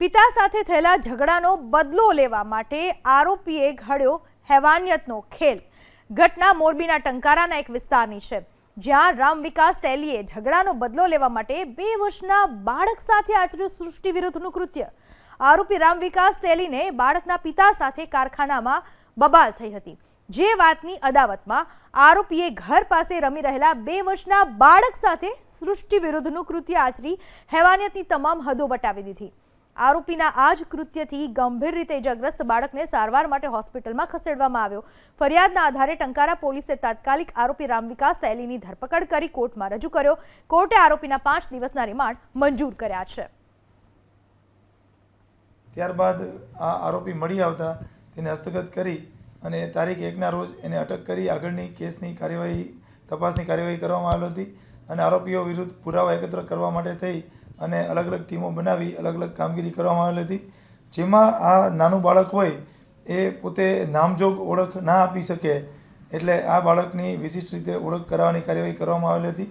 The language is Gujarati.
પિતા સાથે થયેલા ઝઘડાનો બદલો લેવા માટે આરોપીએ ઘડ્યો હેવાનિયતનો ખેલ। ઘટના મોરબીના ટંકારાના એક વિસ્તારની છે, જ્યાં રામવિકાસ તેલીએ ઝઘડાનો બદલો લેવા માટે 2 વર્ષના બાળક સાથે આચર્યું સૃષ્ટિ વિરુદ્ધનું કૃત્ય। આરોપી રામવિકાસ તેલીને બાળકના પિતા સાથે કારખાનામાં બબાલ થઈ હતી, જે વાતની અદાવતમાં આરોપીએ ઘર પાસે રમી રહેલા 2 વર્ષના બાળક સાથે સૃષ્ટિ વિરુદ્ધનું કૃત્ય આચરી હેવાનિયતની તમામ હદો વટાવી દીધી। આરોપીના આ જ કૃત્યથી ગંભીર રીતે ઇજાગ્રસ્ત બાળકને સારવાર માટે હોસ્પિટલમાં ખસેડવામાં આવ્યો। ફરિયાદના આધારે ટંકારા પોલીસે તાત્કાલિક આરોપી રામવિકાસ તેલીની ધરપકડ કરી કોર્ટમાં રજૂ કર્યો। કોર્ટે આરોપીના 5 દિવસના રિમાન્ડ મંજૂર કર્યા છે। ત્યારબાદ આ આરોપી મળી આવતા તેને હસ્તગત કરી અને તારીખ 1ના રોજ એને અટક કરી આગળની કેસની કાર્યવાહી તપાસની કાર્યવાહી કરવામાં આવેલી હતી અને આરોપીઓ વિરુદ્ધ પુરાવા એકત્ર કરવા માટે થઈ અને અલગ અલગ ટીમો બનાવી અલગ અલગ કામગીરી કરવામાં આવેલી હતી, જેમાં આ નાનું બાળક હોય એ પોતે નામજોગ ઓળખ ના આપી શકે એટલે આ બાળકની વિશિષ્ટ રીતે ઓળખ કરાવવાની કાર્યવાહી કરવામાં આવેલી હતી।